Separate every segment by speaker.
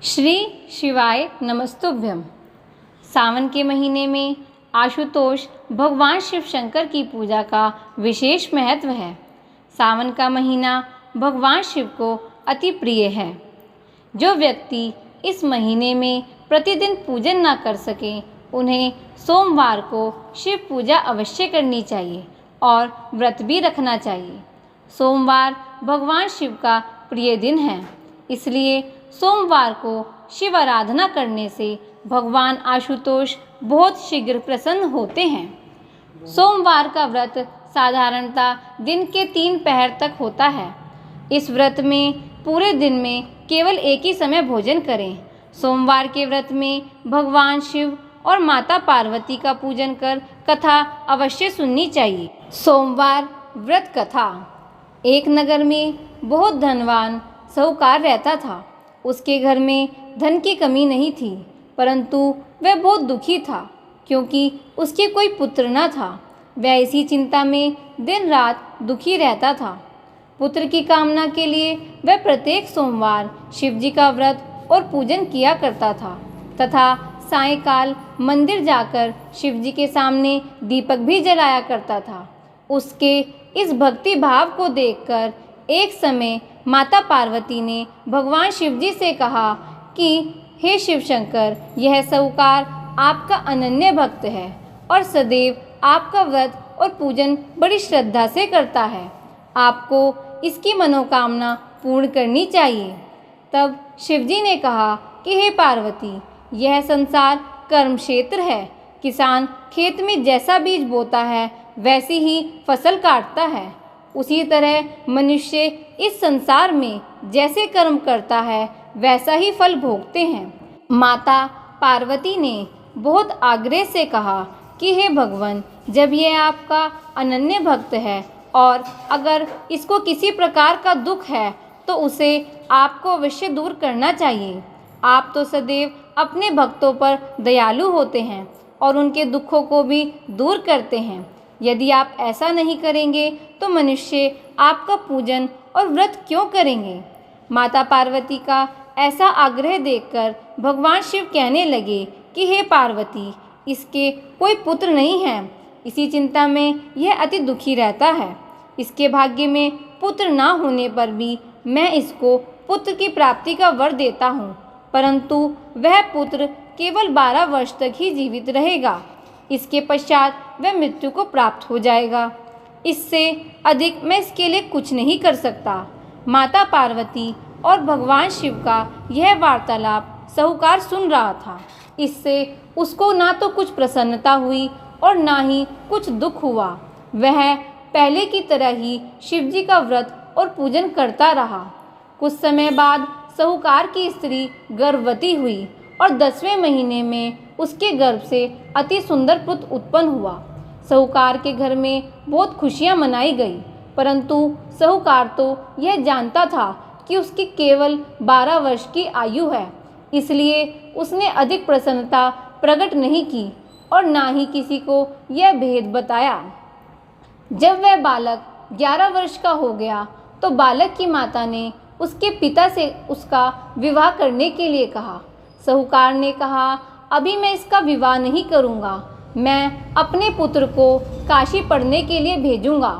Speaker 1: श्री शिवाय नमस्तुभ्यम। सावन के महीने में आशुतोष भगवान शिव शंकर की पूजा का विशेष महत्व है। सावन का महीना भगवान शिव को अति प्रिय है। जो व्यक्ति इस महीने में प्रतिदिन पूजन न कर सके, उन्हें सोमवार को शिव पूजा अवश्य करनी चाहिए और व्रत भी रखना चाहिए। सोमवार भगवान शिव का प्रिय दिन है, इसलिए सोमवार को शिव आराधना करने से भगवान आशुतोष बहुत शीघ्र प्रसन्न होते हैं। सोमवार का व्रत साधारणतः दिन के 3 पहर तक होता है। इस व्रत में पूरे दिन में केवल एक ही समय भोजन करें। सोमवार के व्रत में भगवान शिव और माता पार्वती का पूजन कर कथा अवश्य सुननी चाहिए। सोमवार व्रत कथा। एक नगर में बहुत धनवान साहूकार रहता था। उसके घर में धन की कमी नहीं थी, परंतु वह बहुत दुखी था क्योंकि उसके कोई पुत्र न था। वह इसी चिंता में दिन रात दुखी रहता था। पुत्र की कामना के लिए वह प्रत्येक सोमवार शिव जी का व्रत और पूजन किया करता था तथा सायंकाल मंदिर जाकर शिव जी के सामने दीपक भी जलाया करता था। उसके इस भक्ति भाव को देखकर एक समय माता पार्वती ने भगवान शिव जी से कहा कि हे शिव शंकर, यह साहूकार आपका अनन्य भक्त है और सदैव आपका व्रत और पूजन बड़ी श्रद्धा से करता है। आपको इसकी मनोकामना पूर्ण करनी चाहिए। तब शिव जी ने कहा कि हे पार्वती, यह संसार कर्म क्षेत्र है। किसान खेत में जैसा बीज बोता है वैसी ही फसल काटता है। उसी तरह मनुष्य इस संसार में जैसे कर्म करता है वैसा ही फल भोगते हैं। माता पार्वती ने बहुत आग्रह से कहा कि हे भगवान, जब यह आपका अनन्य भक्त है और अगर इसको किसी प्रकार का दुख है तो उसे आपको अवश्य दूर करना चाहिए। आप तो सदैव अपने भक्तों पर दयालु होते हैं और उनके दुखों को भी दूर करते हैं। यदि आप ऐसा नहीं करेंगे तो मनुष्य आपका पूजन और व्रत क्यों करेंगे? माता पार्वती का ऐसा आग्रह देखकर भगवान शिव कहने लगे कि हे पार्वती, इसके कोई पुत्र नहीं है। इसी चिंता में यह अति दुखी रहता है। इसके भाग्य में पुत्र ना होने पर भी मैं इसको पुत्र की प्राप्ति का वर देता हूँ, परंतु वह पुत्र केवल 12 वर्ष तक ही जीवित रहेगा। इसके पश्चात वह मृत्यु को प्राप्त हो जाएगा। इससे अधिक मैं इसके लिए कुछ नहीं कर सकता। माता पार्वती और भगवान शिव का यह वार्तालाप साहूकार सुन रहा था। इससे उसको ना तो कुछ प्रसन्नता हुई और ना ही कुछ दुख हुआ। वह पहले की तरह ही शिव जी का व्रत और पूजन करता रहा। कुछ समय बाद साहूकार की स्त्री गर्भवती हुई और 10वें महीने में उसके गर्भ से अति सुंदर पुत्र उत्पन्न हुआ। साहूकार के घर में बहुत खुशियां मनाई गई, परंतु साहूकार तो यह जानता था कि उसकी केवल 12 वर्ष की आयु है, इसलिए उसने अधिक प्रसन्नता प्रकट नहीं की और ना ही किसी को यह भेद बताया। जब वह बालक 11 वर्ष का हो गया तो बालक की माता ने उसके पिता से उसका विवाह करने के लिए कहा। साहूकार ने कहा, अभी मैं इसका विवाह नहीं करूँगा, मैं अपने पुत्र को काशी पढ़ने के लिए भेजूँगा।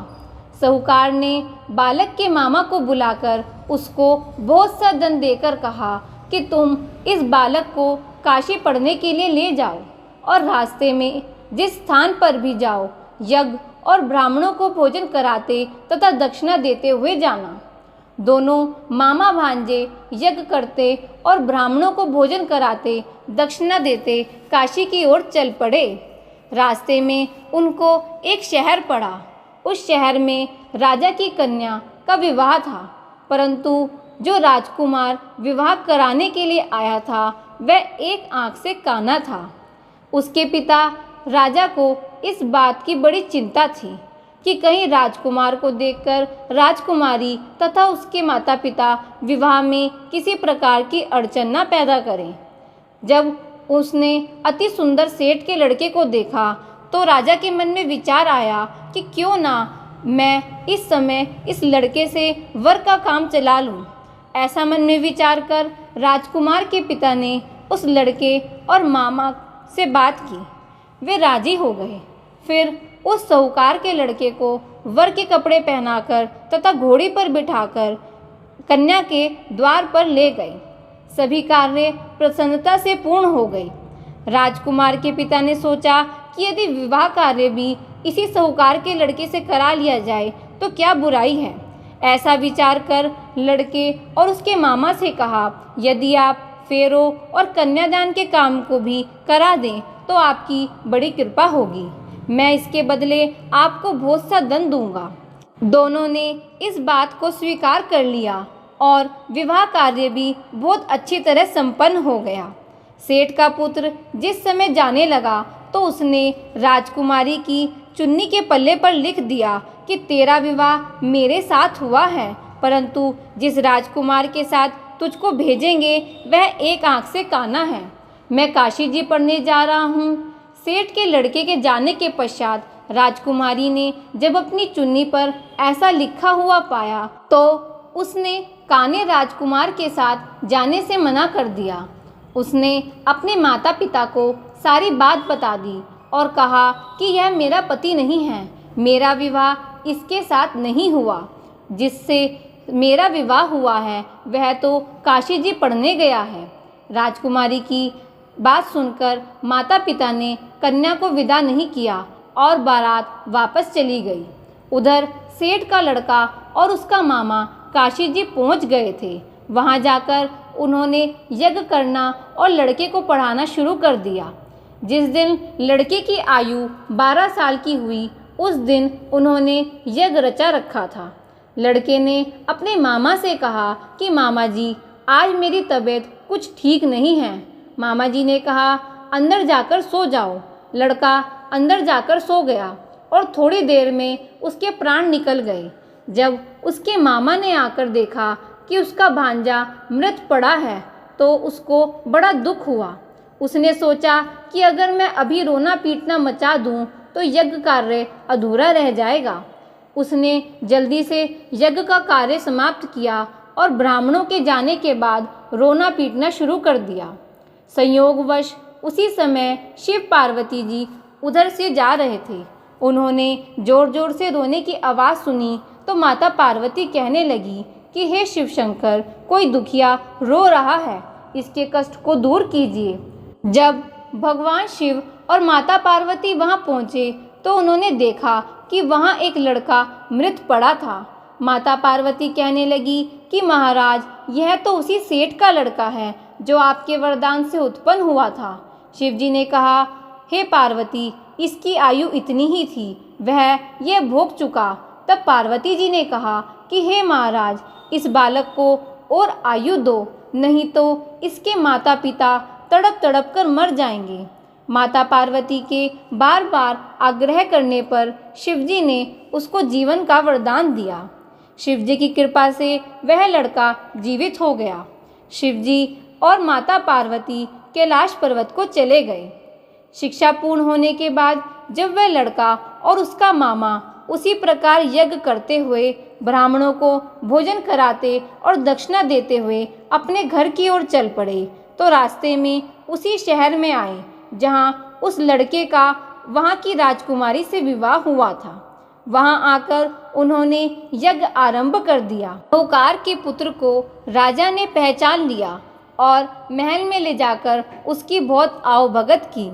Speaker 1: साहूकार ने बालक के मामा को बुलाकर उसको बहुत सा धन देकर कहा कि तुम इस बालक को काशी पढ़ने के लिए ले जाओ और रास्ते में जिस स्थान पर भी जाओ, यज्ञ और ब्राह्मणों को भोजन कराते तथा दक्षिणा देते हुए जाना। दोनों मामा भांजे यज्ञ करते और ब्राह्मणों को भोजन कराते दक्षिणा देते काशी की ओर चल पड़े। रास्ते में उनको एक शहर पड़ा। उस शहर में राजा की कन्या का विवाह था, परंतु जो राजकुमार विवाह कराने के लिए आया था वह एक आंख से काना था। उसके पिता राजा को इस बात की बड़ी चिंता थी कि कहीं राजकुमार को देखकर राजकुमारी तथा उसके माता पिता विवाह में किसी प्रकार की अड़चन न पैदा करें। जब उसने अति सुंदर सेठ के लड़के को देखा तो राजा के मन में विचार आया कि क्यों ना मैं इस समय इस लड़के से वर का काम चला लूं। ऐसा मन में विचार कर राजकुमार के पिता ने उस लड़के और मामा से बात की। वे राजी हो गए। फिर उस साहूकार के लड़के को वर के कपड़े पहनाकर तथा घोड़ी पर बिठाकर कन्या के द्वार पर ले गए। सभी कार्य प्रसन्नता से पूर्ण हो गई। राजकुमार के पिता ने सोचा कि यदि विवाह कार्य भी इसी साहूकार के लड़के से करा लिया जाए तो क्या बुराई है। ऐसा विचार कर लड़के और उसके मामा से कहा, यदि आप फेरों और कन्यादान के काम को भी करा दें तो आपकी बड़ी कृपा होगी। मैं इसके बदले आपको बहुत सा दंड दूंगा। दोनों ने इस बात को स्वीकार कर लिया और विवाह कार्य भी बहुत अच्छी तरह संपन्न हो गया। सेठ का पुत्र जिस समय जाने लगा तो उसने राजकुमारी की चुन्नी के पल्ले पर लिख दिया कि तेरा विवाह मेरे साथ हुआ है, परंतु जिस राजकुमार के साथ तुझको भेजेंगे वह एक आंख से काना है। मैं काशी जी पढ़ने जा रहा हूँ। सेठ के लड़के के जाने के पश्चात राजकुमारी ने जब अपनी चुन्नी पर ऐसा लिखा हुआ पाया तो उसने काने राजकुमार के साथ जाने से मना कर दिया। उसने अपने माता पिता को सारी बात बता दी और कहा कि यह मेरा पति नहीं है, मेरा विवाह इसके साथ नहीं हुआ। जिससे मेरा विवाह हुआ है वह तो काशी जी पढ़ने गया है। राजकुमारी की बात सुनकर माता पिता ने कन्या को विदा नहीं किया और बारात वापस चली गई। उधर सेठ का लड़का और उसका मामा काशी जी पहुंच गए थे। वहां जाकर उन्होंने यज्ञ करना और लड़के को पढ़ाना शुरू कर दिया। जिस दिन लड़के की आयु 12 साल की हुई उस दिन उन्होंने यज्ञ रचा रखा था। लड़के ने अपने मामा से कहा कि मामा जी, आज मेरी तबीयत कुछ ठीक नहीं है। मामा जी ने कहा, अंदर जाकर सो जाओ। लड़का अंदर जाकर सो गया और थोड़ी देर में उसके प्राण निकल गए। जब उसके मामा ने आकर देखा कि उसका भांजा मृत पड़ा है तो उसको बड़ा दुख हुआ। उसने सोचा कि अगर मैं अभी रोना पीटना मचा दूं तो यज्ञ कार्य अधूरा रह जाएगा। उसने जल्दी से यज्ञ का कार्य समाप्त किया और ब्राह्मणों के जाने के बाद रोना पीटना शुरू कर दिया। संयोगवश उसी समय शिव पार्वती जी उधर से जा रहे थे। उन्होंने जोर जोर से रोने की आवाज़ सुनी तो माता पार्वती कहने लगी कि हे शिव शंकर, कोई दुखिया रो रहा है, इसके कष्ट को दूर कीजिए। जब भगवान शिव और माता पार्वती वहां पहुंचे तो उन्होंने देखा कि वहां एक लड़का मृत पड़ा था। माता पार्वती कहने लगी कि महाराज, यह तो उसी सेठ का लड़का है जो आपके वरदान से उत्पन्न हुआ था। शिवजी ने कहा, हे पार्वती, इसकी आयु इतनी ही थी, वह यह भोग चुका। तब पार्वती जी ने कहा कि हे महाराज, इस बालक को और आयु दो, नहीं तो इसके माता पिता तड़प तड़प कर मर जाएंगे। माता पार्वती के बार बार आग्रह करने पर शिवजी ने उसको जीवन का वरदान दिया। शिवजी की कृपा से वह लड़का जीवित हो गया। शिवजी और माता पार्वती कैलाश पर्वत को चले गए। शिक्षा पूर्ण होने के बाद जब वह लड़का और उसका मामा उसी प्रकार यज्ञ करते हुए ब्राह्मणों को भोजन कराते और दक्षिणा देते हुए अपने घर की ओर चल पड़े तो रास्ते में उसी शहर में आए जहां उस लड़के का वहां की राजकुमारी से विवाह हुआ था। वहां आकर उन्होंने यज्ञ आरंभ कर दिया। साहूकार के पुत्र को राजा ने पहचान लिया और महल में ले जाकर उसकी बहुत आवभगत की।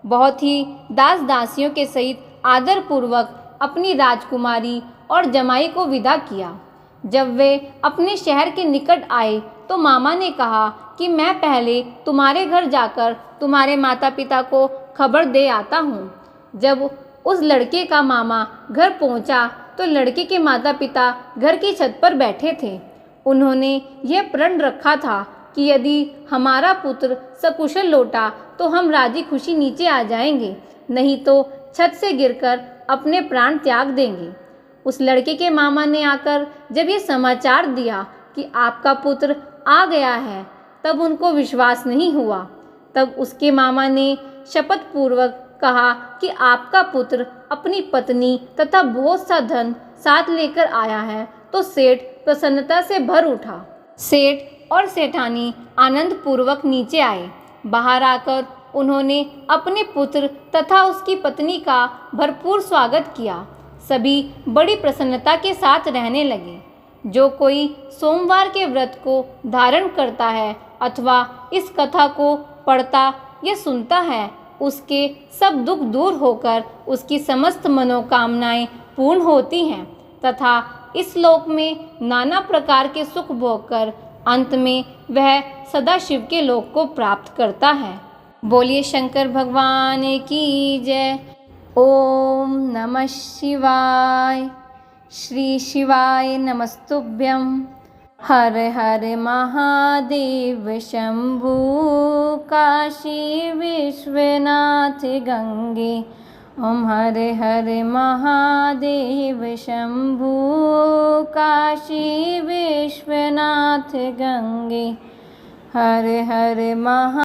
Speaker 1: बहुत ही दास दासियों के सहित आदर पूर्वक अपनी राजकुमारी और जमाई को विदा किया। जब वे अपने शहर के निकट आए तो मामा ने कहा कि मैं पहले तुम्हारे घर जाकर तुम्हारे माता पिता को खबर दे आता हूँ। जब उस लड़के का मामा घर पहुँचा तो लड़के के माता पिता घर की छत पर बैठे थे। उन्होंने यह प्रण रखा था कि यदि हमारा पुत्र सकुशल लौटा तो हम राजी खुशी नीचे आ जाएंगे, नहीं तो छत से गिरकर अपने प्राण त्याग देंगे। उस लड़के के मामा ने आकर जब ये समाचार दिया कि आपका पुत्र आ गया है तब उनको विश्वास नहीं हुआ। तब उसके मामा ने शपथ पूर्वक कहा कि आपका पुत्र अपनी पत्नी तथा बहुत सा धन साथ लेकर आया है। तो सेठ प्रसन्नता से भर उठा। सेठ और सेठानी आनंद पूर्वक नीचे आए। बाहर आकर उन्होंने अपने पुत्र तथा उसकी पत्नी का भरपूर स्वागत किया। सभी बड़ी प्रसन्नता के साथ रहने लगे। जो कोई सोमवार के व्रत को धारण करता है अथवा इस कथा को पढ़ता या सुनता है, उसके सब दुख दूर होकर उसकी समस्त मनोकामनाएं पूर्ण होती हैं तथा इस लोक में नाना प्रकार के सुख भोगकर अंत में वह सदाशिव के लोक को प्राप्त करता है। बोलिए शंकर भगवान की जय। ओम नमः शिवाय। श्री शिवाय नमस्तुभ्यं। हर हर महादेव शंभु काशी विश्वनाथ गंगे। ओम हर हर महादेव शंभु काशी विश्वनाथ गंगे। हर हर महा